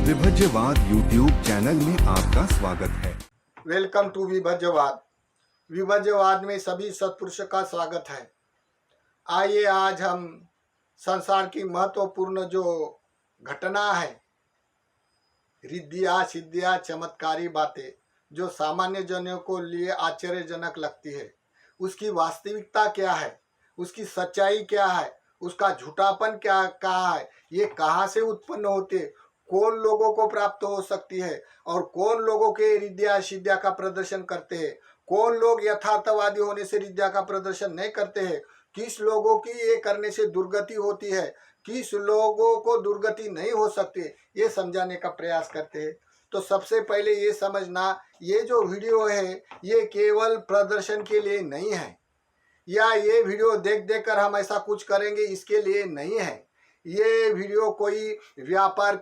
विभज्यवाद YouTube channel में आपका स्वागत है। Welcome to विभज्यवाद। विभज्यवाद में सभी सत्पुरुषों का स्वागत है। आइए आज हम संसार की महत्वपूर्ण जो घटना है, रिद्धियाँ सिद्धियाँ चमत्कारी बातें जो सामान्य जनों को लिए आश्चर्यजनक लगती है, उसकी वास्तविकता क्या है, उसकी सच्चाई क्या है, उसका झूठापन क्या कहाँ है, ये कहाँ से उत्पन्न होते, कौन लोगों को प्राप्त हो सकती है और कौन लोगों के रिद्धिया सिद्धिया का प्रदर्शन करते हैं, कौन लोग यथार्थवादी होने से रिद्धिया का प्रदर्शन नहीं करते हैं, किस लोगों की ये करने से दुर्गति होती है, किस लोगों को दुर्गति नहीं हो सकती, ये समझाने का प्रयास करते हैं। तो सबसे पहले ये समझना, ये जो वीडियो है ये केवल प्रदर्शन के लिए नहीं है, या ये वीडियो देख देख कर हम ऐसा कुछ करेंगे इसके लिए नहीं है, ये वीडियो कोई व्यापार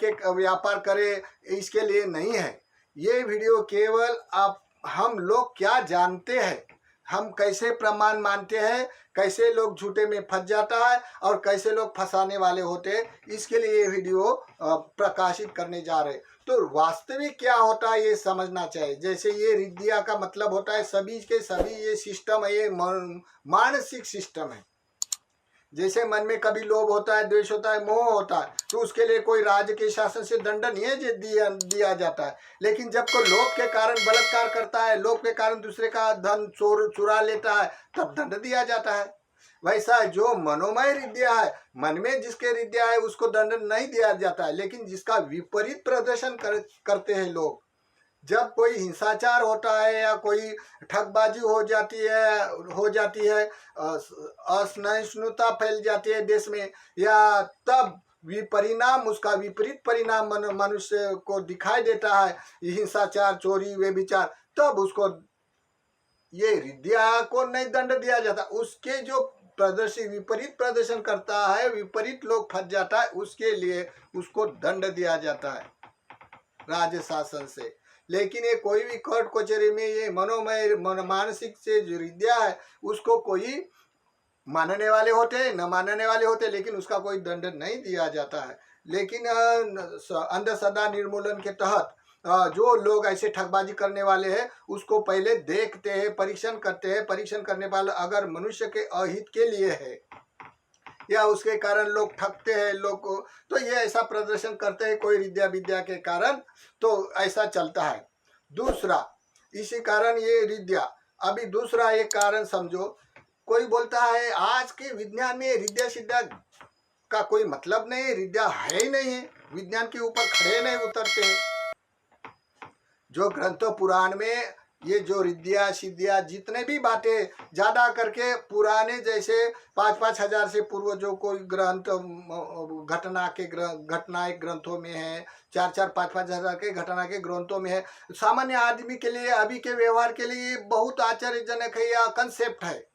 करे इसके लिए नहीं है। ये वीडियो केवल आप हम लोग क्या जानते हैं, हम कैसे प्रमाण मानते हैं, कैसे लोग झूठे में फंस जाता है और कैसे लोग फंसाने वाले होते हैं, इसके लिए ये वीडियो प्रकाशित करने जा रहे हैं। तो वास्तविक क्या होता है ये समझना चाहिए। जैसे ये रिद्धिया का मतलब होता है सभी के सभी ये सिस्टम है, ये मानसिक सिस्टम है। जैसे मन में कभी लोभ होता है, द्वेष होता है, मोह होता है, तो उसके लिए कोई राज्य के शासन से दंडन ये दिया जाता है। लेकिन जब कोई लोभ के कारण बलात्कार करता है, लोभ के कारण दूसरे का धन चुरा लेता है, तब दंड दिया जाता है। वैसा जो मनोमय रिद्धिया है, मन में जिसके रिद्धिया है उसको दंड नहीं दिया जाता है, लेकिन जिसका विपरीत प्रदर्शन करते हैं लोग, जब कोई हिंसाचार होता है या कोई ठगबाजी हो जाती है, असहिष्णुता फैल जाती है देश में, या तब उसका विपरीत परिणाम मनुष्य को दिखाई देता है, हिंसाचार, चोरी, व्यभिचार, तब उसको ये रिद्धिया को नहीं दंड दिया जाता। उसके जो विपरीत प्रदर्शन करता है, विपरीत लोग फंस जाता है, उसके लिए उसको दंड दिया जाता है राज्य शासन से। लेकिन ये कोई भी कोर्ट कचहरी में ये मनोमय मानसिक से जो रिद्धिया है उसको कोई मानने वाले होते न मानने वाले होते, लेकिन उसका कोई दंड नहीं दिया जाता है। लेकिन अंधश्रद्धा निर्मूलन के तहत जो लोग ऐसे ठगबाजी करने वाले हैं उसको पहले देखते हैं, परीक्षण करते हैं। परीक्षण करने वाले अगर मनुष्य के अहित के लिए है या उसके कारण लोग ठगते हैं लोग को, तो ये ऐसा प्रदर्शन करते हैं कोई विद्या के कारण, तो ऐसा चलता है। दूसरा, इसी कारण ये रिद्धिया। अभी दूसरा एक कारण समझो, कोई बोलता है आज के विज्ञान में रिद्धिया सिद्धिया का कोई मतलब नहीं, रिद्धिया है ही नहीं है, विज्ञान के ऊपर खड़े नहीं उतरते हैं। जो ग्रंथों पुराण में ये जो रिद्धिया सिद्धिया जितने भी बातें ज़्यादा करके पुराने जैसे 5-5 हजार से पूर्व जो कोई ग्रंथ घटनाएं ग्रंथों में है, 4-4 5-5 हजार के घटना के ग्रंथों में है, सामान्य आदमी के लिए अभी के व्यवहार के लिए बहुत आश्चर्यजनक है या कंसेप्ट है।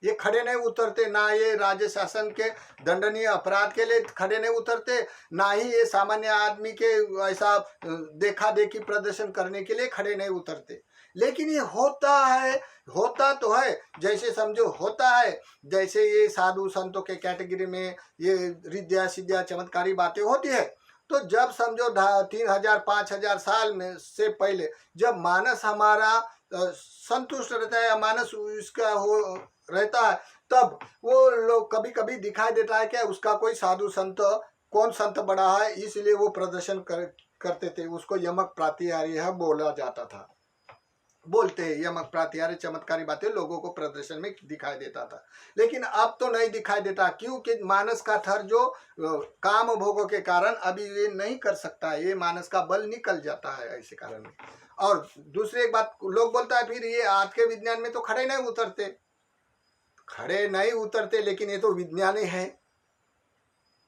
ये खड़े नहीं उतरते, ना ये राज्य शासन के दंडनीय अपराध के लिए खड़े नहीं उतरते, ना ही ये सामान्य आदमी के ऐसा देखा देखी प्रदर्शन करने के लिए खड़े नहीं उतरते। लेकिन ये होता तो है, जैसे समझो होता है, जैसे ये साधु संतों के कैटेगरी में ये रिद्धिया सिद्धिया चमत्कारी बातें होती है। तो जब समझो 3000 5000 साल में से पहले जब मानस हमारा संतुष्ट रहता है या मानस इसका हो रहता है, तब वो लोग कभी कभी दिखाई देता है कि उसका कोई साधु संत, कौन संत बड़ा है, इसलिए वो प्रदर्शन करते थे। उसको यमक प्रातिहार्य बोला जाता था, बोलते हैं यमक प्रातिहार्य चमत्कारी बातें लोगों को प्रदर्शन में दिखाई देता था। लेकिन अब तो नहीं दिखाई देता, क्योंकि मानस का थर जो काम भोगों के कारण अभी ये नहीं कर सकता है, ये मानस का बल निकल जाता है ऐसे कारण में। और दूसरी एक बात लोग बोलता है, फिर ये आज के विज्ञान में तो खड़े नहीं उतरते, लेकिन ये तो विज्ञान ही है।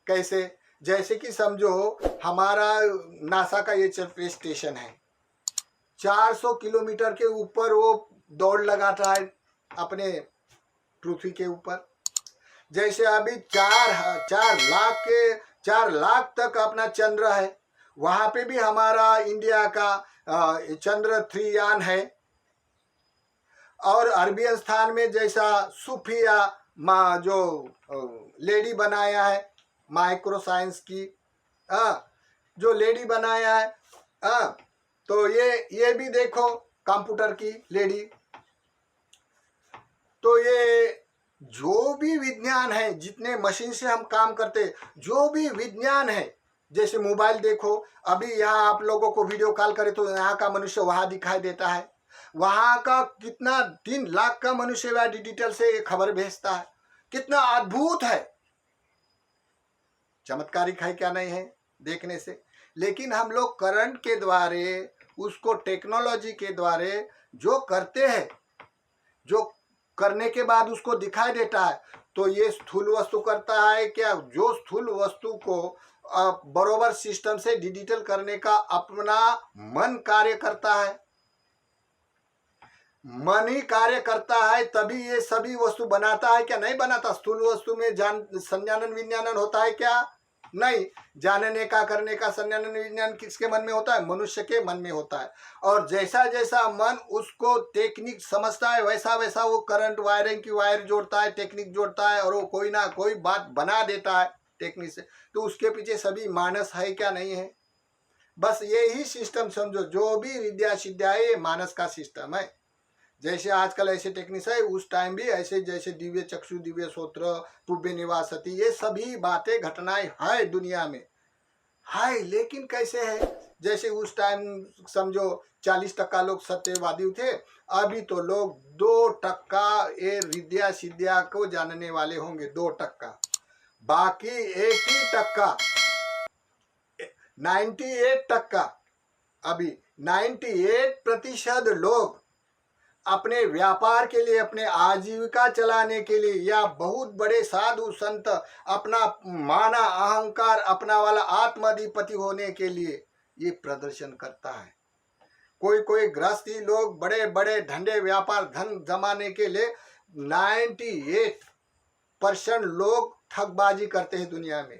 कैसे? जैसे कि समझो हमारा नासा का ये स्पेस स्टेशन है, 400 किलोमीटर के ऊपर वो दौड़ लगाता है अपने पृथ्वी के ऊपर। जैसे अभी 4 लाख तक अपना चंद्र है, वहाँ पे भी हमारा इंडिया का चंद्र 3 यान है। और अरबियन स्थान में जैसा सुफिया जो लेडी बनाया है माइक्रो साइंस की, जो लेडी बनाया है। हाँ, तो ये भी देखो कंप्यूटर की लेडी। तो ये जो भी विज्ञान है, जितने मशीन से हम काम करते, जो भी विज्ञान है, जैसे मोबाइल देखो, अभी यहाँ आप लोगों को वीडियो कॉल करे तो यहाँ का मनुष्य वहां दिखाई देता है, वहां का कितना 3 लाख का मनुष्य वह डिजिटल से खबर भेजता है। कितना अद्भुत है, चमत्कारिक है क्या नहीं है देखने से। लेकिन हम लोग करंट के द्वारे, उसको टेक्नोलॉजी के द्वारे जो करते हैं, जो करने के बाद उसको दिखाई देता है, तो ये स्थूल वस्तु करता है क्या? जो स्थूल वस्तु को बरोबर सिस्टम से डिजिटल करने का अपना मन कार्य करता है, मन ही कार्य करता है, तभी ये सभी वस्तु बनाता है क्या? नहीं बनाता। स्थूल वस्तु में संज्ञानन विज्ञानन होता है क्या? नहीं। जानने का, करने का संज्ञानन विज्ञान किसके मन में होता है? मनुष्य के मन में होता है। और जैसा जैसा मन उसको टेक्निक समझता है, वैसा वैसा वो करंट वायरिंग की वायर जोड़ता है, टेक्निक जोड़ता है, और वो कोई ना कोई बात बना देता है टेक्निक से। तो उसके पीछे सभी मानस है क्या? नहीं है। बस यही सिस्टम समझो, जो भी विद्या सिद्धा है ये मानस का सिस्टम है। जैसे आजकल ऐसे टेक्निक्स है, उस टाइम भी ऐसे, जैसे दिव्य चक्षु, दिव्य श्रोत्र, पुव्य निवासती, ये सभी बातें घटनाएं है दुनिया में है। लेकिन कैसे है? जैसे उस टाइम समझो 40% लोग सत्यवादी थे, अभी तो लोग 2% ये विद्या सिद्धा को जानने वाले होंगे, 2%। बाकी 80%, 98%, अभी 98% लोग अपने व्यापार के लिए, अपने आजीविका चलाने के लिए, या बहुत बड़े साधु संत अपना माना अहंकार, अपना वाला आत्माधिपति होने के लिए ये प्रदर्शन करता है। कोई गृहस्थी लोग बड़े बड़े धंधे व्यापार धन जमाने के लिए 98% लोग ठगबाजी करते हैं दुनिया में।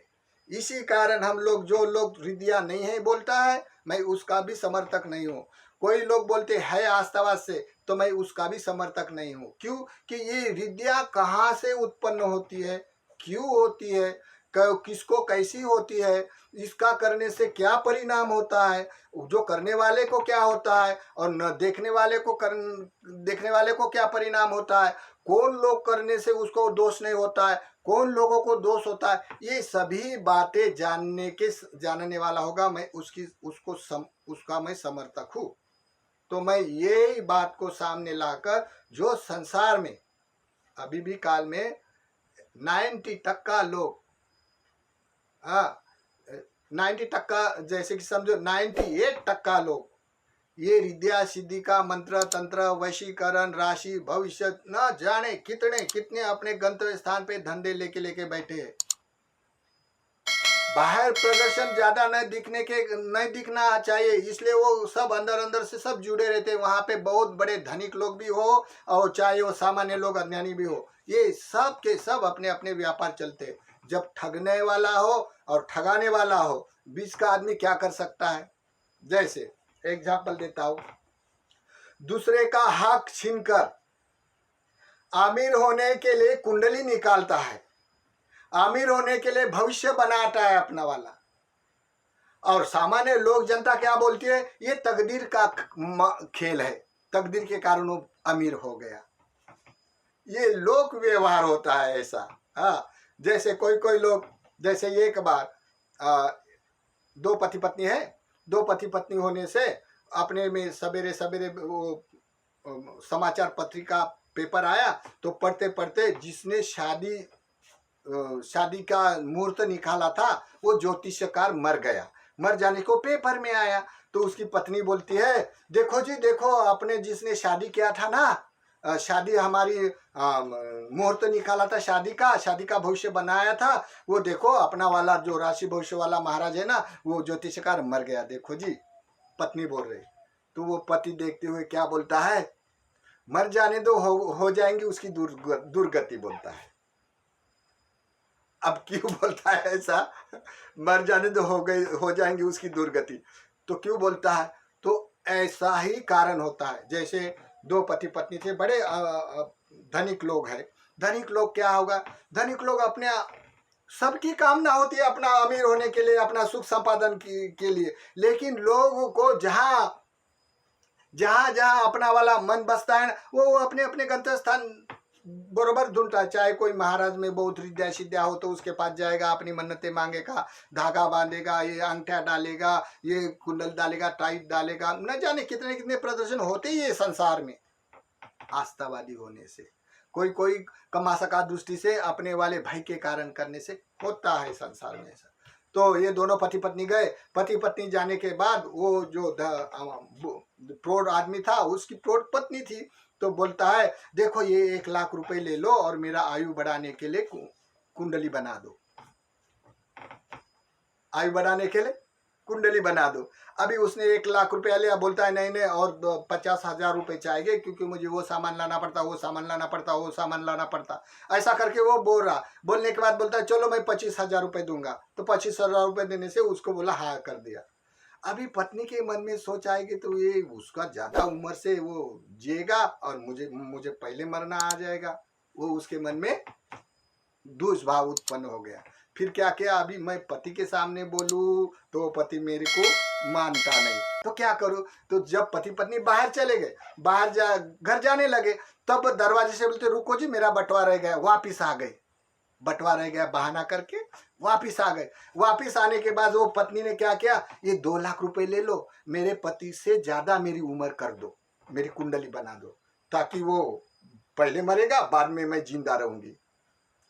इसी कारण हम लोग, जो लोग विद्या नहीं है बोलता है, मैं उसका भी समर्थक नहीं हूँ। कोई लोग बोलते है आस्थावाद से, तो मैं उसका भी समर्थक नहीं हूँ। क्यों? कि ये विद्या कहाँ से उत्पन्न होती है, क्यों होती है, किसको कैसी होती है, इसका करने से क्या परिणाम होता है, जो करने वाले को क्या होता है, और न देखने वाले को क्या परिणाम होता है, कौन लोग करने से उसको दोष नहीं होता है, कौन लोगों को दोष होता है, ये सभी बातें जानने वाला होगा, मैं उसका मैं समर्थक हूँ। तो मैं यही बात को सामने लाकर, जो संसार में अभी भी काल में 90% लोग, 90%, जैसे कि समझो 98% लोग ये विद्या सिद्धि का मंत्र तंत्र, वशीकरण, राशि, भविष्य, न जाने कितने अपने गंतव्य स्थान पे धंधे लेके बैठे हैं। बाहर प्रदर्शन ज्यादा नहीं दिखना चाहिए, इसलिए वो सब अंदर से सब जुड़े रहते हैं। वहां पे बहुत बड़े धनिक लोग भी हो, और चाहे वो सामान्य लोग अज्ञानी भी हो, ये सब के सब अपने अपने व्यापार चलते। जब ठगने वाला हो और ठगाने वाला हो, बीच का आदमी क्या कर सकता है? जैसे एग्जाम्पल देता हूं, दूसरे का हक छीनकर अमीर होने के लिए कुंडली निकालता है, अमीर होने के लिए भविष्य बनाता है अपना वाला, और सामान्य लोग, जनता क्या बोलती है? ये तकदीर का खेल है, तकदीर के कारण वो अमीर हो गया। ये लोक व्यवहार होता है ऐसा। हाँ, जैसे कोई लोग, जैसे एक बार 2 पति पत्नी है, 2 पति पत्नी होने से अपने में सवेरे सवेरे वो समाचार पत्रिका पेपर आया, तो पढ़ते पढ़ते जिसने शादी का मुहूर्त निकाला था, वो ज्योतिषकार मर गया। मर जाने को पेपर में आया, तो उसकी पत्नी बोलती है, देखो जी देखो, अपने जिसने शादी किया था ना, शादी हमारी मुहूर्त निकाला था, शादी का भविष्य बनाया था, वो देखो अपना वाला जो राशि भविष्य वाला महाराज है ना, वो ज्योतिषकार मर गया, देखो जी। पत्नी बोल रही। तो वो पति देखते हुए क्या बोलता है? मर जाने दो, हो जाएंगी उसकी दुर्गति, बोलता है। अब क्यों बोलता है ऐसा? मर जाने दो, हो जाएंगी उसकी दुर्गति, तो क्यों बोलता है? तो ऐसा ही कारण होता है। जैसे 2 पति पत्नी थे, बड़े धनिक लोग हैं। धनिक लोग क्या होगा? धनिक लोग अपने सबकी कामना होती है अपना अमीर होने के लिए, अपना सुख संपादन के लिए, लेकिन लोगों को जहाँ जहाँ जहाँ अपना वाला मन बसता है वो अपने अपने गंतव्य स्थान बरोबर ढूंढता है। चाहे कोई महाराज में बहुत रिद्या सिद्धिया हो तो उसके पास जाएगा, अपनी मन्नतें मांगेगा, धागा बांधेगा, ये अंगूठा डालेगा, ये कुंडल डालेगा, टाइट डालेगा, न जाने कितने कितने प्रदर्शन होते ही है संसार में आस्थावादी होने से। कोई कोई कमा सका दृष्टि से अपने वाले भाई के कारण करने से होता है संसार में ऐसा। तो ये दोनों पति पत्नी गए, पति पत्नी जाने के बाद वो जो प्रौढ़ आदमी था उसकी प्रौढ़ पत्नी थी, तो बोलता है देखो ये 1,00,000 रुपए ले लो और मेरा आयु बढ़ाने के लिए कुंडली बना दो, आयु बढ़ाने के लिए कुंडली बना दो। अभी उसने 1,00,000 रुपया लिया, बोलता है नहीं नहीं और 50,000 रुपये चाहिए क्योंकि मुझे वो सामान लाना पड़ता, वो सामान लाना पड़ता, वो सामान लाना पड़ता। ऐसा करके वो बोल रहा, बोलने के बाद बोलता है चलो मैं 25,000 रुपये दूंगा। तो 25,000 रुपये देने से उसको बोला हाँ कर दिया। अभी पत्नी के मन में सोच आएगी तो ये उसका ज्यादा उम्र से वो जिएगा और मुझे पहले मरना आ जाएगा। वो उसके मन में दुष्भाव उत्पन्न हो गया। फिर क्या किया, अभी मैं पति के सामने बोलूं तो पति मेरे को मानता नहीं, तो क्या करूं। तो जब पति पत्नी बाहर चले गए, घर जाने लगे, तब दरवाजे से बोलते रुको जी मेरा बंटवा रह गया। वापिस आ गए, बंटवा रह गया बहाना करके वापिस आ गए। वापिस आने के बाद वो पत्नी ने क्या किया, ये 2,00,000 रुपए ले लो, मेरे पति से ज्यादा मेरी उम्र कर दो, मेरी कुंडली बना दो, ताकि वो पहले मरेगा बाद में मैं जिंदा रहूंगी।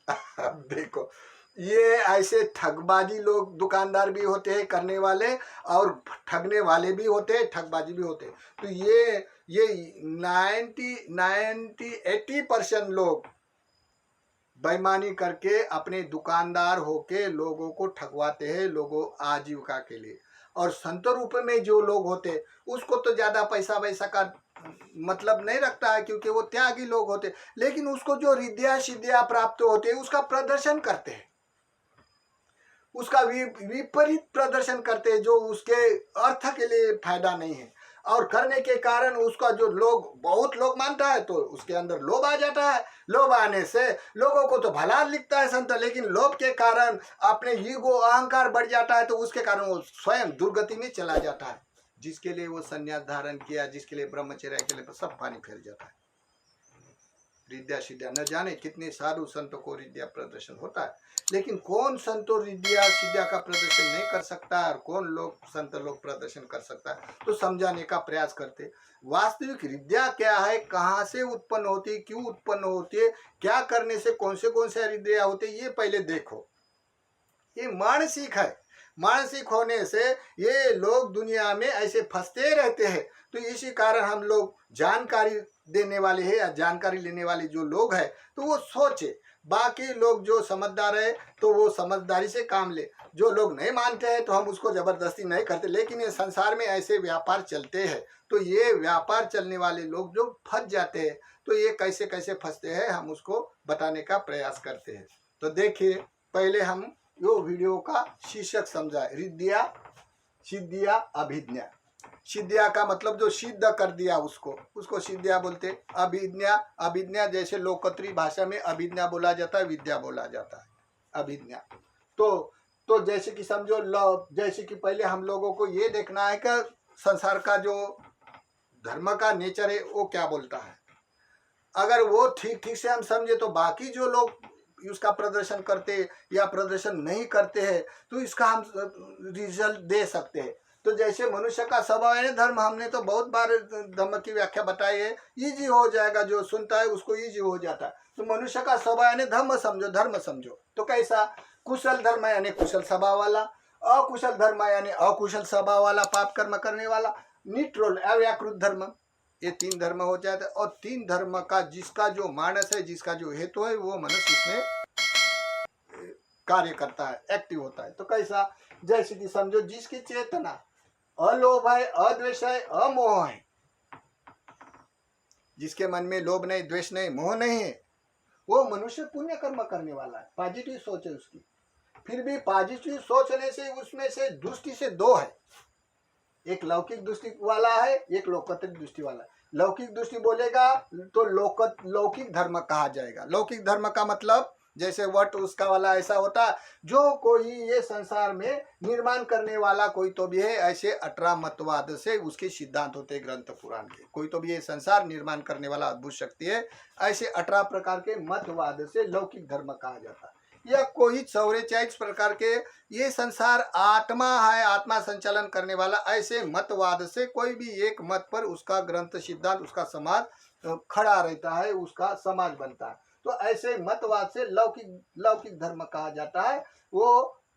अब देखो ये ऐसे ठगबाजी लोग दुकानदार भी होते हैं करने वाले, और ठगने वाले भी होते हैं, ठगबाजी भी होते हैं। तो ये 80% लोग बेईमानी करके अपने दुकानदार होके लोगों को ठगवाते हैं, लोगों आजीविका के लिए। और संत रूप में जो लोग होते उसको तो ज्यादा पैसा वैसा का मतलब नहीं रखता है क्योंकि वो त्यागी लोग होते, लेकिन उसको जो रिद्या सिद्धिया प्राप्त होते हैं उसका प्रदर्शन करते हैं, उसका विपरीत प्रदर्शन करते हैं जो उसके अर्थ के लिए फायदा नहीं है। और करने के कारण उसका जो बहुत लोग मानता है तो उसके अंदर लोभ आ जाता है। लोभ आने से लोगों को तो भला लिखता है संत, लेकिन लोभ के कारण अपने ईगो अहंकार बढ़ जाता है, तो उसके कारण वो स्वयं दुर्गति में चला जाता है। जिसके लिए वो संन्यास धारण किया, जिसके लिए ब्रह्मचर्य के लिए, सब पानी फिर जाता है। रिद्या सिद्धिया न जाने कितने साधु संतों को रिद्या प्रदर्शन होता है, लेकिन कौन संतो रिद्या सिद्धिया का प्रदर्शन नहीं कर सकता और कौन लोग संत लोग प्रदर्शन कर सकता है, तो समझाने का प्रयास करते। वास्तविक रिद्या क्या है, कहाँ से उत्पन्न होती है, क्यों उत्पन्न होती है, क्या करने से कौन से रिद्या होते, ये पहले देखो। ये मानसिक है, मानसिक होने से ये लोग दुनिया में ऐसे फंसते रहते हैं। तो इसी कारण हम लोग जानकारी देने वाले हैं या जानकारी लेने वाले जो लोग हैं तो वो सोचे, बाकी लोग जो समझदार है तो वो समझदारी से काम ले, जो लोग नहीं मानते हैं तो हम उसको जबरदस्ती नहीं करते। लेकिन ये संसार में ऐसे व्यापार चलते हैं, तो ये व्यापार चलने वाले लोग जो फंस जाते हैं, तो ये कैसे कैसे फंसते हैं हम उसको बताने का प्रयास करते हैं। तो देखिए पहले हम यो वीडियो का शीर्षक समझा, रिद्या सिद्धिया अभिज्ञा। सिद्धिया का मतलब जो सिद्ध कर दिया उसको सिद्धिया बोलते। अभिज्ञा, अभिज्ञा जैसे लोकत्री भाषा में अभिज्ञा बोला जाता है, विद्या बोला जाता है, अभिज्ञा। तो जैसे कि समझो, जैसे कि पहले हम लोगों को ये देखना है कि संसार का जो धर्म का नेचर है वो क्या बोलता है। अगर वो ठीक से हम समझे तो बाकी जो लोग उसका प्रदर्शन करते या प्रदर्शन नहीं करते हैं तो इसका हम रिजल्ट दे सकते हैं। तो जैसे मनुष्य का स्वभाव है धर्म, हमने तो बहुत बार धर्म की व्याख्या बताई है, इजी हो जाएगा, जो सुनता है उसको इजी हो जाता है। तो मनुष्य का स्वभाव यानी धर्म समझो, धर्म समझो। तो कैसा, कुशल धर्म यानी कुशल स्वभाव वाला, अकुशल धर्म यानी अकुशल स्वभाव वाला, पाप कर्म करने वाला, न्यूट्रल अव्याकृत धर्म, ये 3 धर्म हो जाते हैं। और 3 धर्म का जिसका जो मानस है, जिसका जो हेतु है, वो मनुष्य इसमें कार्य करता है, एक्टिव होता है। तो कैसा, जैसे कि समझो जिसकी चेतना अलोभ है, अद्वेष है, अमोह है, जिसके मन में लोभ नहीं, द्वेष नहीं, मोह नहीं है, वो मनुष्य पुण्य कर्म करने वाला है, पॉजिटिव सोच है उसकी। फिर भी पॉजिटिव सोचने से उसमें से दृष्टि से 2 है, एक लौकिक दृष्टि वाला है, एक लोकोत्तर दृष्टि वाला है। लौकिक दृष्टि बोलेगा तो लौकिक धर्म कहा जाएगा। लौकिक धर्म का मतलब जैसे वट उसका वाला ऐसा होता है। जो कोई ये संसार में निर्माण करने वाला कोई तो भी है, ऐसे 18 मतवाद से उसके सिद्धांत होते हैं ग्रंथ पुराण के। कोई तो भी ये संसार निर्माण करने वाला अद्भुत शक्ति है, ऐसे 18 प्रकार के मतवाद से लौकिक धर्म कहा जाता है। या कोई 44 प्रकार के ये संसार आत्मा है, आत्मा संचालन करने वाला, ऐसे मतवाद से कोई भी एक मत पर उसका ग्रंथ सिद्धांत, उसका समाज खड़ा रहता है, उसका समाज बनता है। तो ऐसे मतवाद से लौकिक धर्म कहा जाता है। वो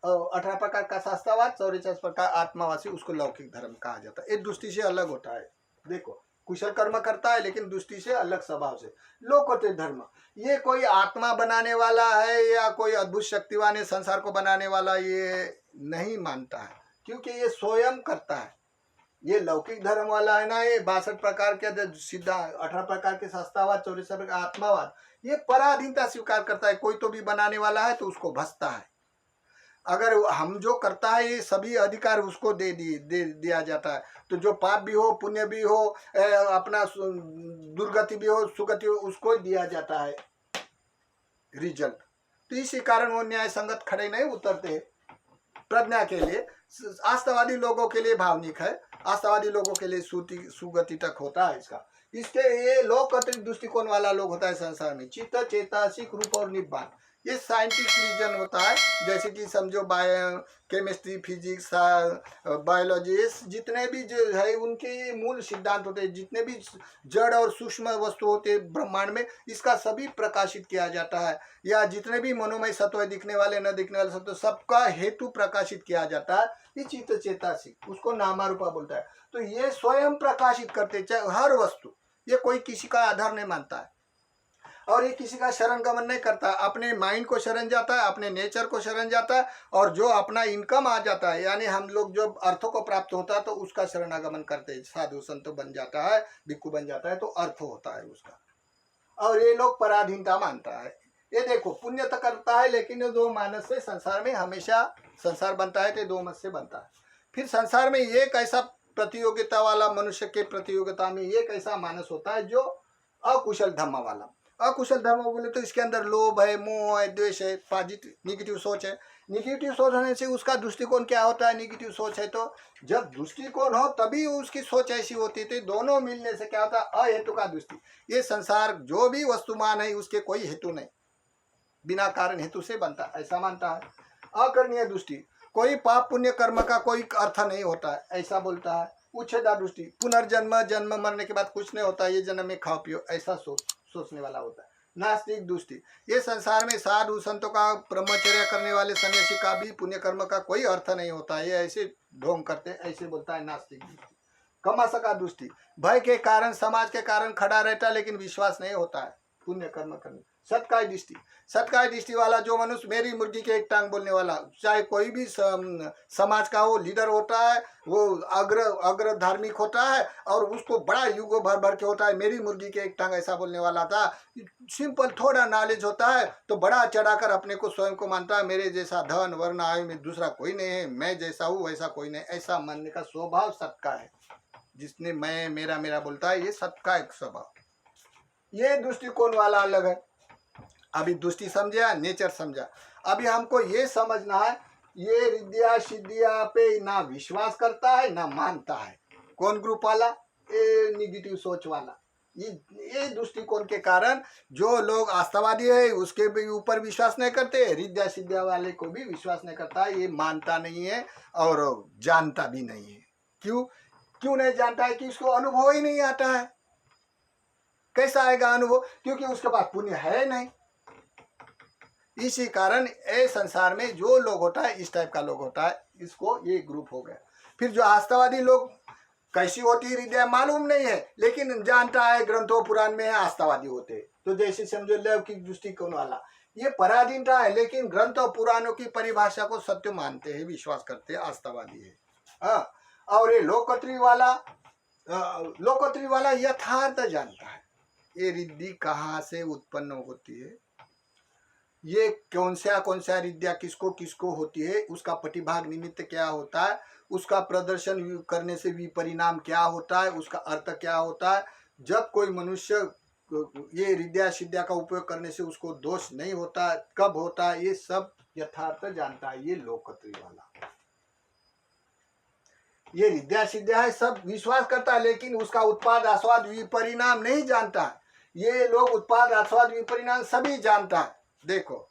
18 प्रकार का शास्त्रवाद, 44 प्रकार आत्मावासी, उसको लौकिक धर्म कहा जाता है। एक दृष्टि से अलग होता है। देखो, कुशल कर्म करता है लेकिन दृष्टि से अलग स्वभाव से। लोकोत्तर धर्म ये कोई आत्मा बनाने वाला है या कोई अद्भुत शक्तिवान संसार को बनाने वाला, ये नहीं मानता है, क्योंकि ये स्वयं करता है। ये लौकिक धर्म वाला है ना, ये 62 प्रकार के सीधा 18 प्रकार के शास्त्रवाद, 44 प्रकार आत्मावाद, ये पराधीनता स्वीकार करता है। कोई तो भी बनाने वाला है तो उसको भसता है। अगर हम जो करता है ये सभी अधिकार उसको दे दिया जाता है। तो जो पाप भी हो, पुण्य भी हो, अपना दुर्गति भी हो, सुगति हो, उसको दिया जाता है रिजल्ट। तो इसी कारण वो न्याय संगत खड़े नहीं उतरते। प्रज्ञा के लिए, आस्थावादी लोगों के लिए भावनिक है, आस्थावादी लोगों के लिए सुगति तक होता है इसका। इसके ये लोकतांत्रिक दृष्टिकोण वाला लोग होता है संसार में। चित्त, चेतासिक, रूप और निब्बान, ये साइंटिफिक रीजन होता है। जैसे कि समझो केमिस्ट्री, फिजिक्स, बायोलॉजी, जितने भी जो है उनके मूल सिद्धांत होते हैं। जितने भी जड़ और सूक्ष्म वस्तु होते हैं ब्रह्मांड में, इसका सभी प्रकाशित किया जाता है। या जितने भी मनोमय सत्व है, दिखने वाले न दिखने वाले सत्व, सबका हेतु प्रकाशित किया जाता है। ये चित्त, चेतासिक, उसको नामारूपा बोलता है। तो ये स्वयं प्रकाशित करते, चाहे हर वस्तु, ये कोई किसी का आधार नहीं मानता है और ये किसी का शरण गमन नहीं करता। अपने माइंड को शरण जाता है, अपने नेचर को शरण जाता है, और जो अपना इनकम आ जाता है, यानी हम लोग जो अर्थों को प्राप्त होता है तो उसका शरणागमन करते हैं। साधु संत बन जाता है, भिक्खु बन जाता है, तो अर्थ होता है उसका। और ये लोग पराधीनता मानता है। ये देखो, पुण्य तो करता है लेकिन दो मानस से संसार में हमेशा संसार बनता है, तो दो मत से बनता है। फिर संसार में एक ऐसा प्रतियोगिता वाला, मनुष्य के प्रतियोगिता में एक ऐसा मानस होता है जो अकुशल धर्म वाला। अकुशल धर्म बोले तो इसके अंदर लोभ है, मोह है, द्वेष है, पॉजिटिव निगेटिव सोच है। निगेटिव सोच होने से उसका दृष्टिकोण क्या होता है? निगेटिव सोच है तो जब दृष्टिकोण हो तभी उसकी सोच ऐसी होती है। तो दोनों मिलने से क्या होता है? अहेतु का दृष्टि। ये संसार जो भी वस्तुमान है उसके कोई हेतु नहीं, बिना कारण हेतु से बनता, ऐसा मानता है। अकरणीय दृष्टि, कोई पाप पुण्य कर्म का कोई अर्थ नहीं होता है, ऐसा बोलता है। उच्छेदा दृष्टि, पुनर्जन्म, जन्म मरने के बाद कुछ नहीं होता, ये जन्म में खाओ पियो, ऐसा सोचने वाला होता है। नास्तिक दृष्टि, ये संसार में साधु संतों का, ब्रह्मचर्य करने वाले सन्यासी का भी पुण्य कर्म का कोई अर्थ नहीं होता है, ये ऐसे ढोंग करते, ऐसे बोलता है नास्तिक दृष्टि। कमासका दृष्टि, भय के कारण, समाज के कारण खड़ा रहता है लेकिन विश्वास नहीं होता है पुण्य कर्म करने। सत्काय दृष्टि, सत्काय दृष्टि वाला जो मनुष्य मेरी मुर्गी के एक टांग बोलने वाला, चाहे कोई भी समाज का हो, लीडर होता है, वो अग्र धार्मिक होता है और उसको बड़ा युगो भर भर के होता है, मेरी मुर्गी के एक टांग, ऐसा बोलने वाला था। सिंपल थोड़ा नॉलेज होता है तो बड़ा चढ़ाकर अपने को स्वयं को मानता है, मेरे जैसा धन वर्ण आयु में दूसरा कोई नहीं है, मैं जैसा हूँ वैसा कोई नहीं, ऐसा मानने का स्वभाव सत्का है। जिसने मैं मेरा मेरा बोलता है, ये सत्का एक स्वभाव। ये दृष्टिकोण वाला अलग है। अभी दृष्टि समझा, नेचर समझा। अभी हमको ये समझना है, ये रिद्धिया सिद्धिया पे ना विश्वास करता है ना मानता है। कौन ग्रुप वाला? ये निगेटिव सोच वाला। ये दृष्टिकोण के कारण जो लोग आस्थावादी है उसके भी ऊपर विश्वास नहीं करते, रिद्धिया सिद्धिया वाले को भी विश्वास नहीं करता, ये मानता नहीं है और जानता भी नहीं है। क्यों नहीं जानता है? कि उसको अनुभव ही नहीं आता है। कैसा आएगा अनुभव? क्योंकि उसके पास पुण्य है नहीं। इसी कारण ए संसार में जो लोग होता है, इस टाइप का लोग होता है, इसको ये ग्रुप हो गया। फिर जो आस्थावादी लोग, कैसी होती है हृदय मालूम नहीं है लेकिन जानता है ग्रंथों पुराण में है, आस्थावादी होते हैं। तो जैसे समझो लौकिक दृष्टिकोण वाला, ये पराधीनता है लेकिन ग्रंथ और पुराणों की परिभाषा को सत्य मानते हैं, विश्वास करते हैं, आस्थावादी है। हाँ, और ये लोकोत्तरी वाला यथार्थ जानता है, ये रिद्धि कहाँ से उत्पन्न होती है, ये कौन सा रिद्या किसको किसको होती है, उसका प्रतिभाग निमित्त क्या होता है, उसका प्रदर्शन करने से विपरिणाम क्या होता है, उसका अर्थ क्या होता है। जब कोई मनुष्य ये रिद्या सिद्या का उपयोग करने से उसको दोष नहीं होता, कब होता, ये सब यथार्थ जानता है ये लोकत्री वाला। ये विद्या सिद्या है, सब विश्वास करता है, लेकिन उसका उत्पाद आस्वाद विपरिणाम नहीं जानता। ये लोग उत्पाद आस्वाद विपरिणाम सभी जानता है। देखो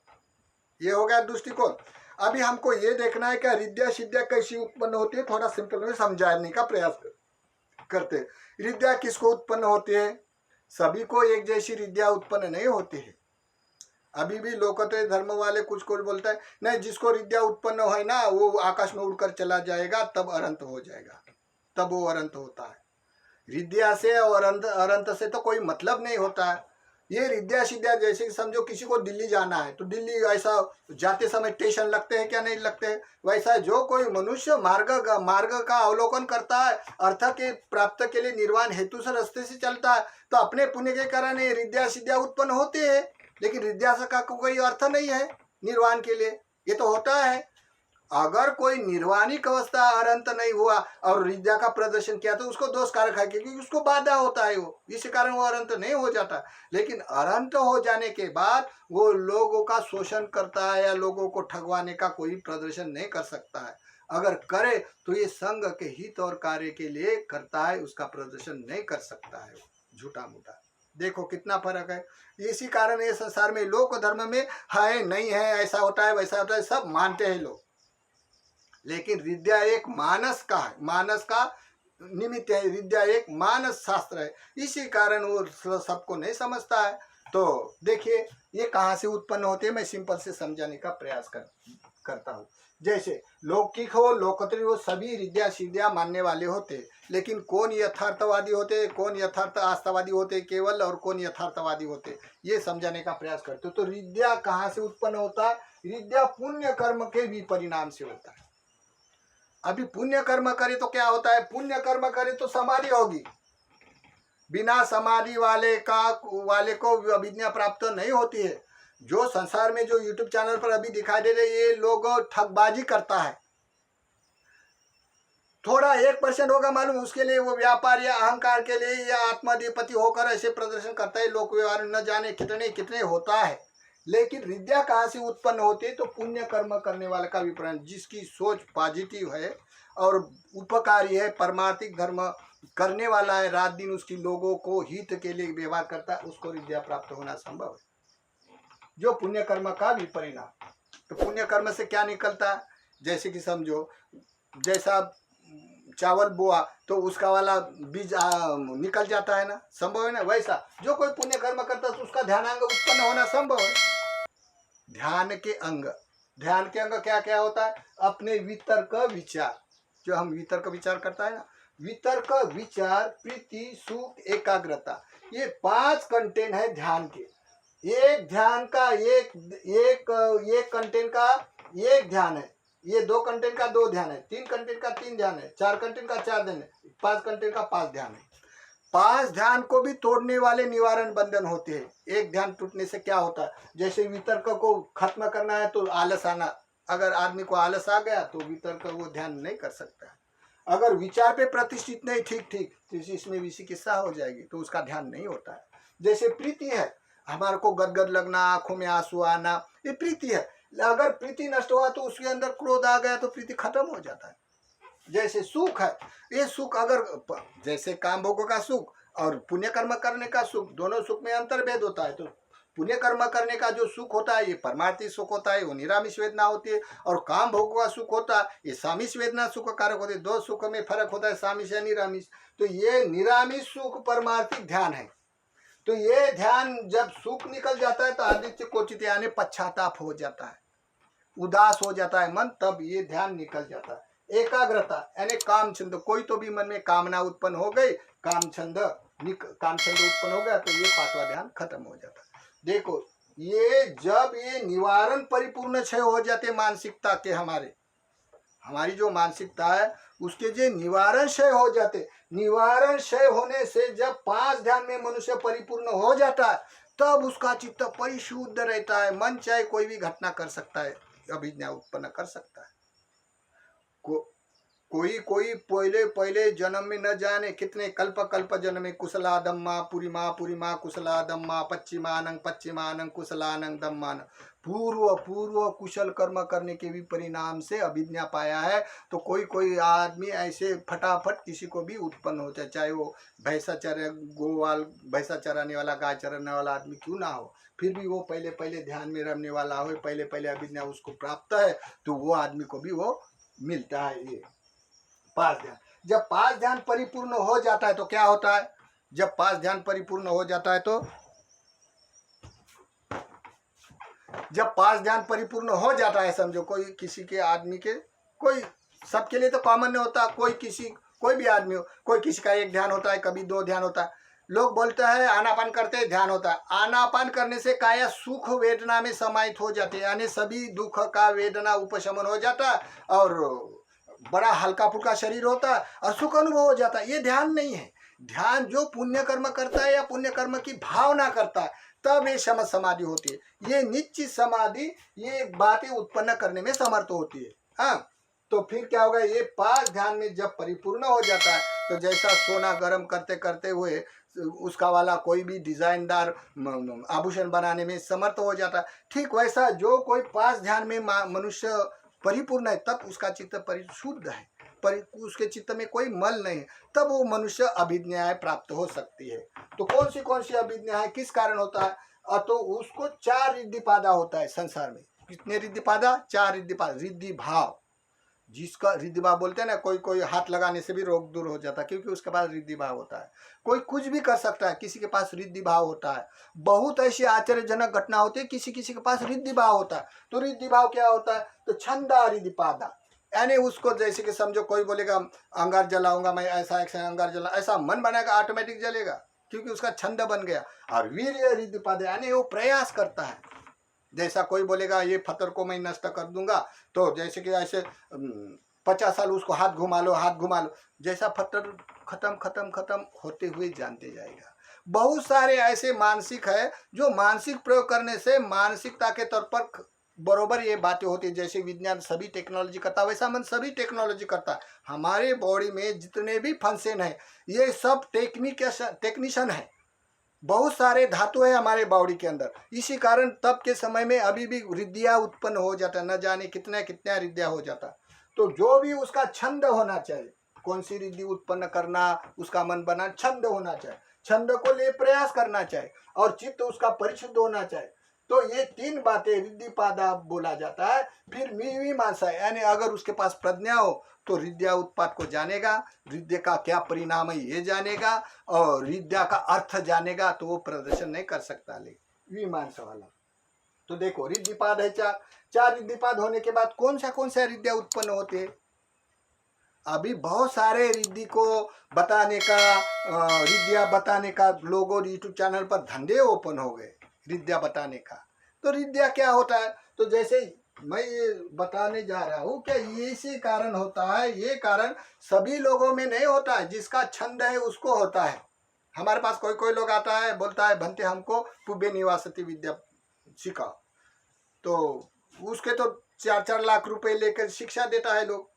ये हो गया दृष्टिकोण। अभी हमको ये देखना है कि रिद्या सिद्या कैसी उत्पन्न होती है, थोड़ा सिंपल में समझाने का प्रयास करते। रिद्या किसको उत्पन्न होती है? सभी को एक जैसी रिद्या उत्पन्न नहीं होती है। अभी भी लोकत्र धर्म वाले कुछ बोलता है नहीं, जिसको रिद्या उत्पन्न हो ना वो आकाश में उड़कर चला जाएगा, तब अनंत हो जाएगा, तब वो अनंत होता है। रिद्या से और अनंत से तो कोई मतलब नहीं होता है। ये रिद्या सिद्या जैसे समझो किसी को दिल्ली जाना है तो दिल्ली ऐसा जाते समय स्टेशन लगते हैं क्या नहीं लगते हैं, वैसा जो कोई मनुष्य मार्ग का अवलोकन करता है, अर्थ के प्राप्त के लिए निर्वाण हेतु से रास्ते से चलता है, तो अपने पुण्य के कारण ये रिद्या सिद्या उत्पन्न होते हैं। लेकिन रिद्या का कोई अर्थ नहीं है निर्वाण के लिए, ये तो होता है। अगर कोई निर्वाणिक अवस्था अनंत नहीं हुआ और विद्या का प्रदर्शन किया तो उसको दोष कारक है, क्योंकि उसको बाधा होता है, वो इसी कारण वो अनंत नहीं हो जाता। लेकिन अनंत हो जाने के बाद वो लोगों का शोषण करता है या लोगों को ठगवाने का कोई प्रदर्शन नहीं कर सकता है। अगर करे तो ये संघ के हित और कार्य के लिए करता है, उसका प्रदर्शन नहीं कर सकता है झूठा मूठा। देखो कितना फर्क है। इसी कारण ये संसार में लोक धर्म में है नहीं है, ऐसा होता है वैसा होता है, सब मानते हैं लोग। लेकिन विद्या एक मानस का है, मानस का निमित्त है, विद्या एक मानस शास्त्र है, इसी कारण वो सबको नहीं समझता है। तो देखिए ये कहाँ से उत्पन्न होते हैं, मैं सिंपल से समझाने का प्रयास करता हूँ। जैसे लौकिक हो लोकत्री हो, सभी विद्या सिद्या मानने वाले होते, लेकिन कौन यथार्थवादी होते, कौन यथार्थ आस्थावादी होते केवल, और कौन यथार्थवादी होते, ये समझाने का प्रयास करते। तो विद्या कहाँ से उत्पन्न होता है? विद्या पुण्य कर्म के भी परिणाम से होता है। अभी पुण्य कर्म करे तो क्या होता है? पुण्य कर्म करे तो समाधि होगी। बिना समाधि वाले को अभिज्ञा प्राप्त नहीं होती है। जो संसार में जो YouTube चैनल पर अभी दिखाई दे रहे ये लोग ठगबाजी करता है, थोड़ा 1% होगा मालूम, उसके लिए वो व्यापार या अहंकार के लिए या आत्माधिपति होकर ऐसे प्रदर्शन करता है। लोक व्यवहार न जाने कितने कितने होता है। लेकिन विद्या कहाँ से उत्पन्न होती है? तो पुण्य कर्म करने वाले का विपरीत, जिसकी सोच पॉजिटिव है और उपकारी है, परमार्थिक धर्म करने वाला है, रात दिन उसकी लोगों को हित के लिए व्यवहार करता है, उसको विद्या प्राप्त होना संभव है। जो पुण्य कर्म का विपरिणाम, तो पुण्य कर्म से क्या निकलता है? जैसे कि समझो जैसा चावल बोआ तो उसका वाला बीज निकल जाता है ना, संभव है ना। वैसा जो कोई पुण्य कर्म करता है तो उसका ध्यानांग उत्पन्न होना संभव है। ध्यान के अंग क्या क्या होता है? अपने वितर्क विचार, जो हम वितर्क विचार करता है ना, वितर्क विचार प्रीति सुख एकाग्रता, ये 5 कंटेंट है ध्यान के। एक ध्यान का एक कंटेंट का एक ध्यान है, ये 2 कंटेंट का 2 ध्यान है, 3 कंटेंट का 3 ध्यान है, 4 कंटेंट का 4 ध्यान है, 5 कंटेंट का 5 ध्यान है। 5 ध्यान को भी तोड़ने वाले निवारण बंधन होते हैं। एक ध्यान टूटने से क्या होता है? जैसे वितर्क को खत्म करना है तो आलस आना, अगर आदमी को आलस आ गया तो वितर्क वो ध्यान नहीं कर सकता है। अगर विचार पे प्रतिष्ठित नहीं ठीक तो इसमें विचिकित्सा हो जाएगी तो उसका ध्यान नहीं होता है। जैसे प्रीति है, हमारे को गदगद लगना, आंखों में आंसू आना, ये प्रीति है। अगर प्रीति नष्ट हुआ तो उसके अंदर क्रोध आ गया तो प्रीति खत्म हो जाता है। जैसे सुख है, ये सुख अगर जैसे काम भोग का सुख और पुण्य कर्म करने का सुख, दोनों सुख में अंतर्भेद होता है। तो पुण्य कर्म करने का जो सुख होता है ये परमार्थी सुख होता है, वो निरामिष वेदना होती है, और काम भोग का सुख होता है ये सामिष वेदना सुख कारक होते हैं। 2 सुख में फर्क होता है, सामिष या निरामिष। तो ये निरामिष सुख परमार्थिक ध्यान है। तो ये ध्यान जब सुख निकल जाता है तो आदित्य कोचित यानी पश्चाताप हो जाता है, उदास हो जाता है मन, तब ये ध्यान निकल जाता है। एकाग्रता यानी काम छंद, कोई तो भी मन में कामना उत्पन्न हो गई, काम छंद उत्पन्न हो गया तो ये 5वां ध्यान खत्म हो जाता है। देखो ये जब ये निवारण परिपूर्ण क्षय हो जाते मानसिकता के, हमारी जो मानसिकता है उसके जो निवारण क्षय हो जाते, निवारण क्षय होने से जब 5 ध्यान में मनुष्य परिपूर्ण हो जाता है तब उसका चित्त परिशुद्ध रहता है। मन चाहे कोई भी घटना कर सकता है, अभिज्ञा उत्पन्न कर सकता है। कोई कोई पहले पहले जन्म में न जाने कितने कल्प कल्प जन्म में कुशला दम्मा पुरी माँ कुशला दम्मा पश्चिमानंग कुशलानंग दम्मान पूर्व पूर्व कुशल कर्म करने के भी परिणाम से अभिज्ञा पाया है। तो कोई कोई आदमी ऐसे फटाफट किसी को भी उत्पन्न होता है, चाहे वो भैंसा चरे गोवाल भैंसा चराने वाला गाय चराने वाला आदमी क्यों ना हो, फिर भी वो पहले पहले ध्यान में रहने वाला हो, पहले पहले अभिज्ञा उसको प्राप्त है, तो वो आदमी को भी वो मिलता है। ये पांच ध्यान, जब पांच ध्यान परिपूर्ण हो जाता है तो क्या होता है, जब पांच ध्यान परिपूर्ण हो जाता है तो जब पांच ध्यान परिपूर्ण हो जाता है, समझो कोई किसी के आदमी के, कोई सबके लिए तो कॉमन नहीं होता, कोई भी आदमी हो, कोई किसी का एक ध्यान होता है, कभी दो ध्यान होता है। लोग बोलते हैं आनापान करते हैं ध्यान होता है, आनापान करने से काया सुख वेदना में समाहित हो जाते हैं, यानी सभी दुख का वेदना उपशमन हो जाता है और बड़ा हल्का फुल्का शरीर होता है और सुख अनुभव हो जाता है। ये ध्यान नहीं है। ध्यान जो पुण्य कर्म करता है या पुण्य कर्म की भावना करता है तब ये समझ समाधि होती है। ये निश्चित समाधि ये बातें उत्पन्न करने में समर्थ होती है। हाँ, तो फिर क्या होगा, ये पांच ध्यान में जब परिपूर्ण हो जाता है तो जैसा सोना गर्म करते करते हुए उसका वाला कोई भी डिजाइनदार आभूषण बनाने में समर्थ हो जाता है, ठीक वैसा जो कोई पांच ध्यान में मनुष्य परिपूर्ण है तब उसका चित्त परिशुद्ध है, उसके चित्त में कोई मल नहीं है, तब वो मनुष्य अभिज्ञाएं प्राप्त हो सकती है। तो कौन सी अभिज्ञा है, किस कारण होता है, तो उसको चार रिद्धिपादा होता है संसार में। कितने रिद्धिपादा, चार रिद्धिपादा। रिद्धि भाव, जिसका रिद्धि भाव बोलते हैं ना, कोई हाथ लगाने से भी रोग दूर हो जाता है क्योंकि उसके पास रिद्धि भाव होता है। कोई कुछ भी कर सकता है, किसी के पास रिद्धि भाव होता है। बहुत ऐसी आश्चर्यजनक घटना होती है, किसी के पास रिद्धि भाव होता है। तो रिद्धि भाव क्या होता है, तो छंदा रिद्धिपादा, यानी उसको जैसे कि समझो कोई बोलेगा अंगार जलाऊंगा मैं, ऐसा अंगार जला, ऐसा मन बनाएगा ऑटोमेटिक जलेगा क्योंकि उसका छंद बन गया। और वीर्य रिद्धिपादा यानी वो प्रयास करता है। जैसा कोई बोलेगा ये पत्थर को मैं नष्ट कर दूंगा, तो जैसे कि ऐसे 50 साल उसको हाथ घुमा लो, जैसा पत्थर खत्म होते हुए जानते जाएगा। बहुत सारे ऐसे मानसिक है जो मानसिक प्रयोग करने से मानसिकता के तौर पर बरोबर ये बातें होती है। जैसे विज्ञान सभी टेक्नोलॉजी करता है वैसा मन सभी टेक्नोलॉजी करता है। हमारे बॉडी में जितने भी फंक्शन है ये सब टेक्नीशियन है। बहुत सारे धातु है हमारे बॉडी के अंदर। इसी कारण तब के समय में अभी भी रिद्धियाँ उत्पन्न हो जाता है, न जाने कितना रिद्धियाँ हो जाता। तो जो भी उसका छंद होना चाहिए, कौन सी रिद्धि उत्पन्न करना, उसका मन बना छंद होना चाहिए, छंद को लिए प्रयास करना चाहिए और चित्त उसका परिशुद्ध होना चाहिए। तो ये तीन बातें रिद्धिपादा बोला जाता है। फिर मीमांसा, यानी अगर उसके पास प्रज्ञा हो तो रिद्या उत्पाद को जानेगा, रिद्या का क्या परिणाम है ये जानेगा और रिद्या का अर्थ जानेगा, तो वो प्रदर्शन नहीं कर सकता। लेकिन मीमांसा वाला तो देखो रिद्धिपाद है चार रिद्धिपाद होने के बाद कौन सा रिद्या उत्पन्न होते हैं। अभी बहुत सारे रिद्धि को बताने का रिद्या बताने का लोगों यूट्यूब चैनल पर धंधे ओपन हो गए रिद्या बताने का। तो रिद्या क्या होता है, तो जैसे मैं ये बताने जा रहा हूँ क्या इसी कारण होता है। ये कारण सभी लोगों में नहीं होता है, जिसका छंद है उसको होता है। हमारे पास कोई लोग आता है बोलता है भंते हमको पुब्बे निवासती विद्या सिखाओ, तो उसके तो 4-4 लाख रुपए लेकर शिक्षा देता है लोग।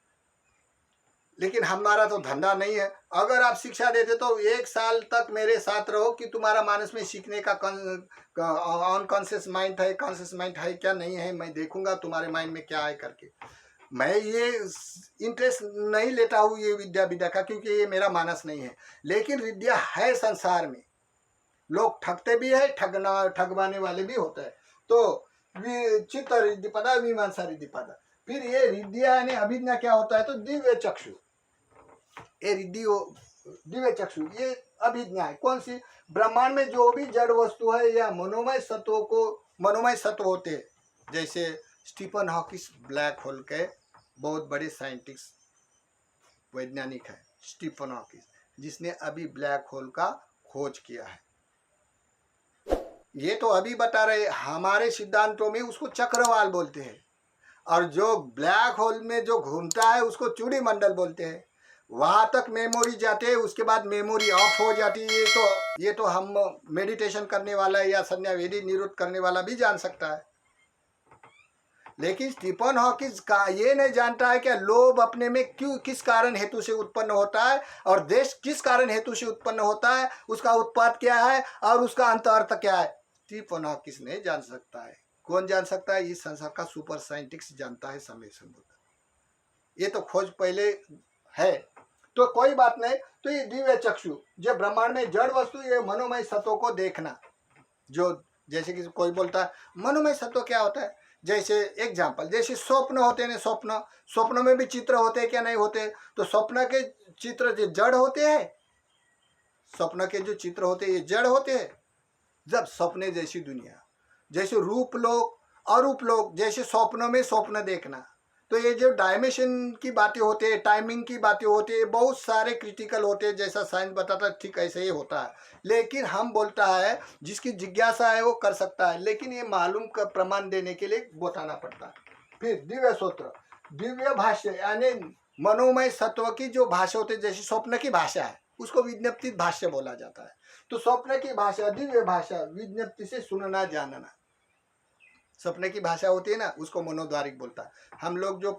लेकिन हमारा तो धंधा नहीं है। अगर आप शिक्षा देते तो 1 साल तक मेरे साथ रहो कि तुम्हारा मानस में सीखने का अनकॉन्शियस माइंड है, कॉन्शियस माइंड है क्या नहीं है, मैं देखूंगा तुम्हारे माइंड में क्या है करके। मैं ये इंटरेस्ट नहीं लेता हूँ ये विद्या का, क्योंकि ये मेरा मानस नहीं है। लेकिन विद्या है संसार में, लोग ठगते भी है, ठगवाने वाले भी होते हैं। तो चित्त रिद्धिपदा, मीमांसा रिद्धिपदा। फिर ये रिद्धिया यानी अभिज्ञा क्या होता है, तो दिव्य चक्षु, ये दिव्य चक्षु ये अभिज्ञा है। कौन सी, ब्रह्मांड में जो भी जड़ वस्तु है या मनोमय सत्व होते हैं। जैसे स्टीफन हॉकिंस ब्लैक होल के बहुत बड़े साइंटिस्ट वैज्ञानिक है, स्टीफन हॉकिंस, जिसने अभी ब्लैक होल का खोज किया है। ये तो अभी बता रहे, हमारे सिद्धांतों में उसको चक्रवाल बोलते हैं, और जो ब्लैक होल में जो घूमता है उसको चूड़ी मंडल बोलते हैं। वहाँ तक मेमोरी जाते हैं, उसके बाद मेमोरी ऑफ हो जाती है। ये तो हम मेडिटेशन करने वाला या संध्या वेदी निरुद्ध करने वाला भी जान सकता है। लेकिन स्टीफन हॉकिंस का ये नहीं जानता है कि लोभ अपने में क्यों, किस कारण हेतु से उत्पन्न होता है और देश किस कारण हेतु से उत्पन्न होता है, उसका उत्पाद क्या है और उसका अंत अर्थ क्या है। स्टीफन हॉकिंस नहीं जान सकता है। कौन जान सकता है? इस संसार का सुपर साइंटिस्ट जानता है समय संबंध। ये तो खोज पहले है, तो कोई बात नहीं। तो ये दिव्य चक्षु जो ब्रह्मांड में जड़ वस्तु, ये मनोमय सत्व को देखना, जो जैसे कि कोई बोलता है मनोमय सत्व क्या होता है, जैसे एग्जाम्पल, जैसे स्वप्न होते हैं, स्वप्न, स्वप्न में भी चित्र होते हैं क्या नहीं होते? तो स्वप्न के चित्र जो जड़ होते हैं, स्वप्न के जो चित्र होते हैं ये जड़ होते हैं। जब सपने जैसी दुनिया, जैसे रूप लोक, अरूप लोक, जैसे स्वप्नों में स्वप्न देखना, तो ये जो डायमेंशन की बातें होते हैं, टाइमिंग की बातें होती है, बहुत सारे क्रिटिकल होते हैं, जैसा साइंस बताता है ठीक ऐसे ही होता है। लेकिन हम बोलता है जिसकी जिज्ञासा है वो कर सकता है, लेकिन ये मालूम का प्रमाण देने के लिए बताना पड़ता है। फिर दिव्य सूत्र, दिव्य भाष्य, यानी मनोमय सत्व की जो भाषा होती है, जैसे स्वप्न की भाषा है उसको विज्ञप्ति भाष्य बोला जाता है। तो स्वप्न की भाषा, दिव्य भाषा, विज्ञप्ति से सुनना जानना, सपने की भाषा होती है ना, उसको मनोद्वारिक बोलता है। हम लोग जो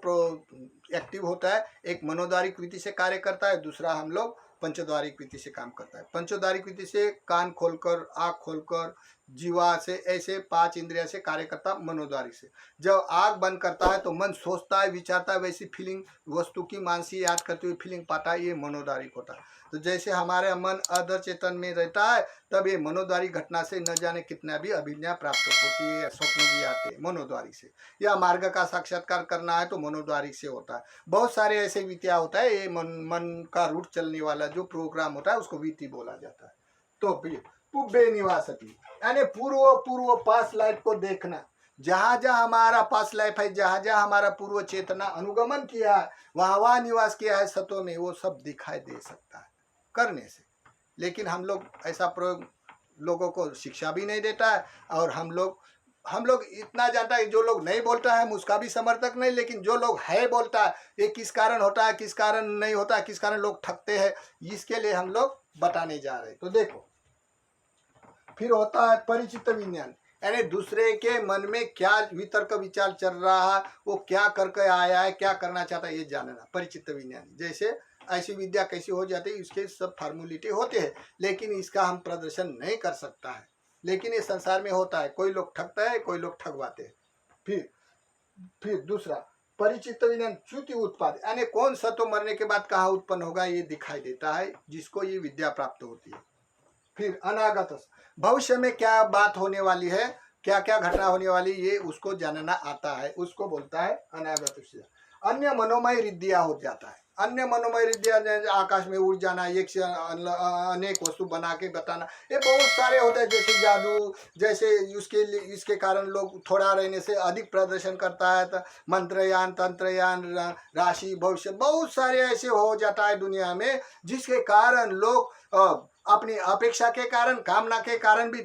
एक्टिव होता है, एक मनोद्वारिक कृति से कार्य करता है, दूसरा हम लोग पंचद्वारिक कृति से काम करता है। पंचद्वारिक कृति से कान खोलकर, आँख खोलकर, जीवा से, ऐसे 5 इंद्रिया से कार्य करता है। मनोद्वारिक से जब आँख बंद करता है तो मन सोचता है, विचारता है, वैसी फीलिंग वस्तु की मानसी याद करते हुए फीलिंग पाता है, ये मनोद्वारिक होता है। तो जैसे हमारे मन अदर चेतन में रहता है, तब ये मनोद्वारी घटना से न जाने कितना भी अभिज्ञा प्राप्त होती है, या स्वप्न भी आते हैं मनोद्वारी से। या मार्ग का साक्षात्कार करना है तो मनोद्वारी से होता है। बहुत सारे ऐसे विद्या होता है, ये मन का रूट चलने वाला जो प्रोग्राम होता है उसको वीति बोला जाता है। तो पुब्बे निवासती, यानी पूर्व पास लाइफ को देखना, जहाँ जहाँ हमारा पास लाइफ है, जहाँ जहाँ हमारा पूर्व चेतना अनुगमन किया है, वहाँ वहाँ निवास किया है सत्व में, वो सब दिखाई दे सकता है करने से। लेकिन हम लोग ऐसा प्रयोग लोगों को शिक्षा भी नहीं देता है, और हम लोग इतना जानता है, जो लोग नहीं बोलता है हम उसका भी समर्थक नहीं, लेकिन जो लोग है बोलता है, ये किस कारण होता है, किस कारण नहीं होता है, किस कारण लोग ठगते हैं, इसके लिए हम लोग बताने जा रहे हैं। तो देखो, फिर होता है परिचित विज्ञान, यानी दूसरे के मन में क्या वितर्क विचार चल रहा है, वो क्या करके आया है, क्या करना चाहता है, ये जानना परिचित विज्ञान। जैसे ऐसी विद्या कैसी हो जाती है, इसके सब फार्मूलिटी होते हैं, लेकिन इसका हम प्रदर्शन नहीं कर सकता है। लेकिन ये संसार में होता है, कोई लोग ठगता है, कोई लोग ठगवाते हैं। फिर दूसरा परिचित विज्ञान, च्युति उत्पाद, यानी कौन सत्व मरने के बाद कहाँ उत्पन्न होगा ये दिखाई देता है, जिसको ये विद्या प्राप्त होती है। फिर अनागत, भविष्य में क्या बात होने वाली है, क्या क्या घटना होने वाली, ये उसको जानना आता है, उसको बोलता है अनागत। अन्य मनोमय रिद्धिया हो जाता है। अन्य मनोमय रिद्धिया, आकाश में उड़ जाना, एक से अनेक वस्तु बना के बताना, ये बहुत सारे होते हैं। जैसे जादू, जैसे इसके कारण लोग थोड़ा रहने से अधिक प्रदर्शन करता है, तो मंत्रयान, तंत्रयान, राशि, भविष्य, बहुत सारे ऐसे हो जाता है दुनिया में, जिसके कारण लोग अपनी अपेक्षा के कारण, कामना के कारण भी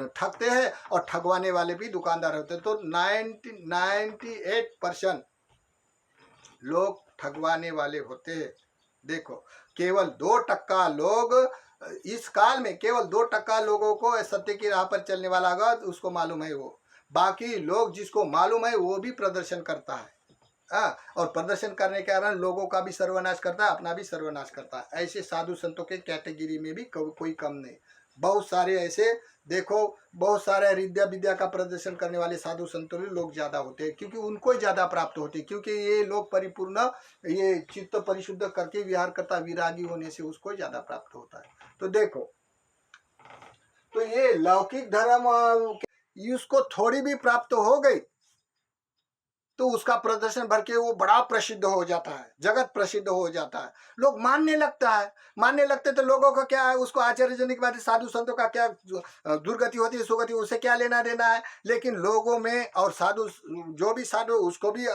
ठगते हैं, और ठगवाने वाले भी दुकानदार होते हैं। तो 98% लोग ठगवाने वाले होते हैं। देखो, केवल 2% लोग इस काल में, केवल 2% लोगों को सत्य की राह पर चलने वाला होगा, उसको मालूम है वो। बाकी लोग जिसको मालूम है वो भी प्रदर्शन करता है, और प्रदर्शन करने के कारण लोगों का भी सर्वनाश करता है, अपना भी सर्वनाश करता है। ऐसे साधु संतों के कैटेगरी में भी कोई कम नहीं। बहुत सारे ऐसे देखो, बहुत सारे विद्या का प्रदर्शन करने वाले साधु संतों में लोग ज्यादा होते हैं, क्योंकि उनको ही ज्यादा प्राप्त होते हैं, क्योंकि ये लोग परिपूर्ण, ये चित्त परिशुद्ध करके विहार करता, विरागी होने से उसको ज्यादा प्राप्त होता है। तो देखो, तो ये लौकिक धर्म उसको थोड़ी भी प्राप्त हो गई तो उसका प्रदर्शन भर के वो बड़ा प्रसिद्ध हो जाता है, जगत प्रसिद्ध हो जाता है, लोग मानने लगते तो लोगों का क्या है, उसको आश्चर्यजनक बात है, साधु संतों का क्या दुर्गति होती है, सुगति, उससे क्या लेना देना है। लेकिन लोगों में, और साधु, जो भी साधु, उसको भी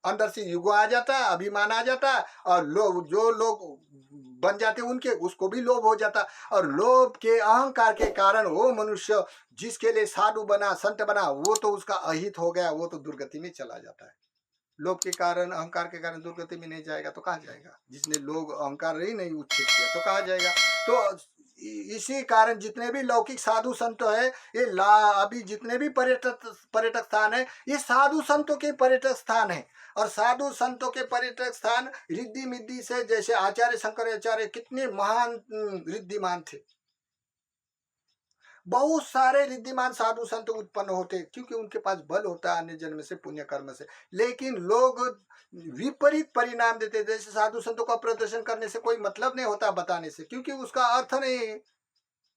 अंदर से युग आ जाता है, अभिमान आ जाता है, और जो लोग बन जाते उनके, उसको भी लोभ हो जाता, और लोभ के अहंकार के कारण वो मनुष्य जिसके लिए साधु बना, संत बना, वो तो उसका अहित हो गया, वो तो दुर्गति में चला जाता है। लोभ के कारण, अहंकार के कारण दुर्गति में नहीं जाएगा तो कहाँ जाएगा? जिसने लोग अहंकार ही नहीं उच्छेद किया तो कहाँ जाएगा? तो इसी कारण जितने भी लौकिक साधु संत है, ये अभी जितने भी पर्यटक पर्यटक स्थान है, ये साधु संतों के पर्यटक स्थान है। और साधु संतों के पर्यटक स्थान रिद्धि मिद्धि से, जैसे आचार्य शंकराचार्य कितने महान रिद्धिमान थे। बहुत सारे रिद्धिमान साधु संत उत्पन्न होते, क्योंकि उनके पास बल होता है अन्य जन्म से, पुण्य कर्म से। लेकिन लोग विपरीत परिणाम देते। जैसे साधु संतों का प्रदर्शन करने से कोई मतलब नहीं होता बताने से, क्योंकि उसका अर्थ नहीं है।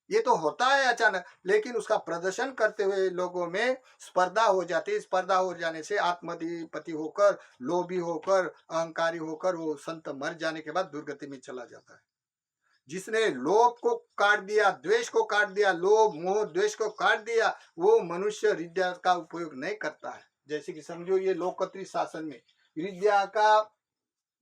ये तो होता है अचानक, लेकिन उसका प्रदर्शन करते हुए लोगों में स्पर्धा हो जाती है। स्पर्धा हो जाने से आत्माधिपति होकर, लोभी होकर, अहंकारी होकर वो संत मर जाने के बाद दुर्गति में चला जाता है। जिसने लोभ को काट दिया, द्वेष को काट दिया, लोभ मोह द्वेष को काट दिया, वो मनुष्य विद्या का उपयोग नहीं करता है। जैसे कि समझो ये लोकतंत्री शासन में विद्या का,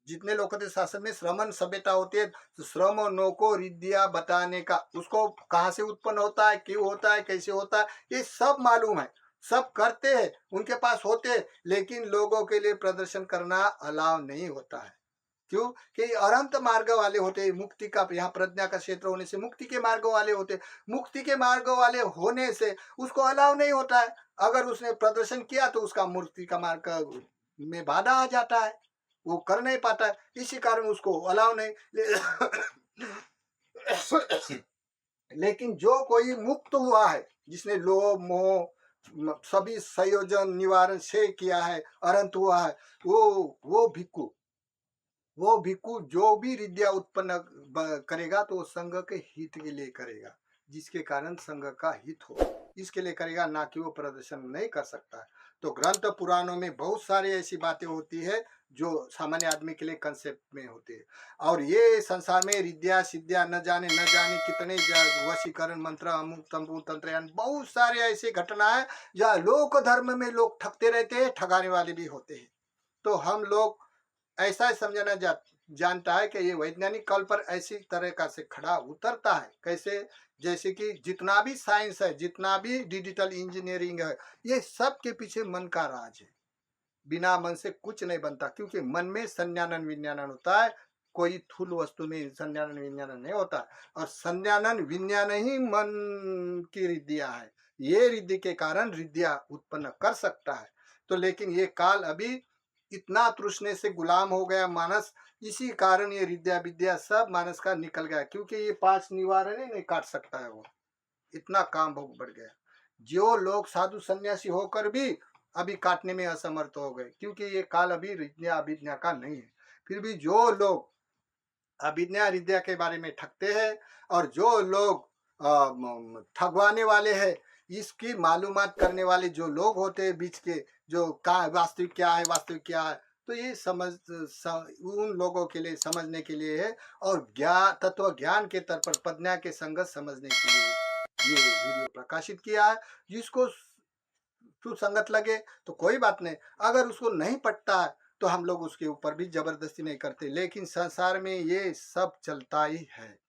जितने लोकतंत्र शासन में श्रमण सभ्यता होती है, तो श्रमणों को विद्या बताने का, उसको कहाँ से उत्पन्न होता है, क्यों होता है, कैसे होता है, ये सब मालूम है, सब करते हैं, उनके पास होते हैं। लेकिन लोगों के लिए प्रदर्शन करना अलाव नहीं होता है। क्यों? कि अनंत मार्ग वाले होते, मुक्ति का, यहाँ प्रज्ञा का क्षेत्र होने से मुक्ति के मार्ग वाले होते। मुक्ति के मार्ग वाले होने से उसको अलाव नहीं होता है। अगर उसने प्रदर्शन किया तो उसका मुक्ति का मार्ग में बाधा आ जाता है, वो कर नहीं पाता है। इसी कारण उसको अलाव नहीं लेकिन जो कोई मुक्त हुआ है, जिसने लोभ मोह सभी संयोजन निवारण से किया है, अनंत हुआ है, वो भिक्खु जो भी विद्या उत्पन्न करेगा तो वो संघ के हित के लिए करेगा, जिसके कारण संघ का हित हो, इसके लिए करेगा, ना कि वो प्रदर्शन नहीं कर सकता है। तो ग्रंथ पुराणों में बहुत सारी ऐसी बातें होती है जो सामान्य आदमी के लिए कंसेप्ट में होती है। और ये संसार में विद्या सिद्धिया न जाने कितने वशीकरण मंत्र, अमुक तमुक तंत्र, यानी बहुत सारे ऐसी घटना है जहाँ लोक धर्म में लोग ठगते रहते हैं, ठगाने वाले भी होते हैं। तो हम लोग ऐसा समझना जानता है कि ये वैज्ञानिक कल पर ऐसी तरह का से खड़ा उतरता है। कैसे? जैसे कि जितना भी साइंस है, जितना भी डिजिटल इंजीनियरिंग है, ये सब के पीछे मन का राज है। बिना मन से कुछ नहीं बनता, क्योंकि मन में संज्ञानन विज्ञानन होता है, कोई थूल वस्तु में संज्ञानन विज्ञानन नहीं होता। और संज्ञानन विज्ञान ही मन की रिद्धियां है। ये रिद्धि के कारण रिद्धियां उत्पन्न कर सकता है। तो लेकिन ये काल अभी इतना तृष्णे से गुलाम हो गया मानस, इसी कारण ये विद्या विद्या सब मानस का निकल गया, क्योंकि ये 5 निवारण ही नहीं काट सकता है। वो इतना काम भोग बढ़ गया। जो लोग साधु सन्यासी होकर भी अभी काटने में असमर्थ हो गए, क्योंकि ये काल अभी विद्या अभिज्ञा का नहीं है। फिर भी जो लोग अभिज्ञा विद्या के बारे में ठगते हैं, और जो लोग ठगवाने वाले हैं, इसकी मालूमात करने वाले जो लोग होते हैं बीच के, जो का वास्तविक क्या है, वास्तविक क्या है, तो ये उन लोगों के लिए समझने के लिए है, और तत्व ज्ञान के तर पर प्रज्ञा के संगत समझने के लिए ये वीडियो प्रकाशित किया है। जिसको सुसंगत लगे तो कोई बात नहीं, अगर उसको नहीं पटता है तो हम लोग उसके ऊपर भी जबरदस्ती नहीं करते। लेकिन संसार में ये सब चलता ही है।